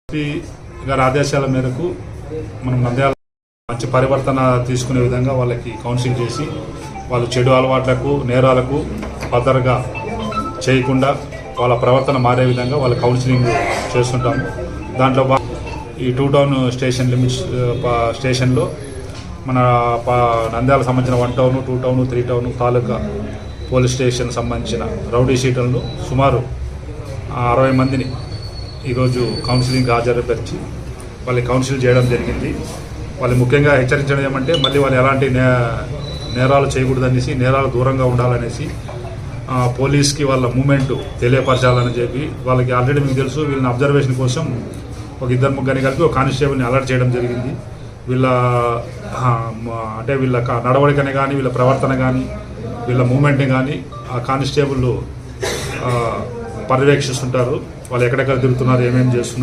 SP గారి ఆదేశాల మేరకు మనం నంద్యాల మంచి పరివర్తన తీసుకునే విధంగా వాళ్ళకి కౌన్సిలింగ్ చేసి వాళ్ళు చెడు అలవాట్లకు నేరాలకు భద్రగా చేయకుండా వాళ్ళ ప్రవర్తన మారే విధంగా వాళ్ళ కౌన్సిలింగ్ చేస్తుంటాము. దాంట్లో ఈ 2 టౌన్ స్టేషన్ లిమిట్స్ స్టేషన్లో మన నంద్యాల సంబంధించిన 1 టౌన్ 2 టౌన్ 3 టౌన్ తాలూకా పోలీస్ స్టేషన్ సంబంధించిన రౌడీ షీటర్లు సుమారు 60 మందిని ఈరోజు కౌన్సిలింగ్ హాజరుపరిచి వాళ్ళకి కౌన్సిల్ చేయడం జరిగింది. వాళ్ళు ముఖ్యంగా హెచ్చరించడం ఏమంటే మళ్ళీ వాళ్ళు ఎలాంటి నేరాలు చేయకూడదనేసి, నేరాలు దూరంగా ఉండాలనేసి పోలీస్కి వాళ్ళ మూమెంట్ తెలియపరచాలని చెప్పి వాళ్ళకి ఆల్రెడీ మీకు తెలుసు వీళ్ళని అబ్జర్వేషన్ కోసం ఒక 2-3 కలిపి ఒక కానిస్టేబుల్ని అలర్ట్ చేయడం జరిగింది. వీళ్ళ అంటే వీళ్ళ నడవడికని కానీ వీళ్ళ ప్రవర్తన కానీ వీళ్ళ మూమెంట్ని కానీ ఆ కానిస్టేబుల్ పర్యవేక్షిస్తుంటారు. వాళ్ళు ఎక్కడెక్కడ తిరుగుతున్నారు, ఏమేమి చేస్తున్నారు.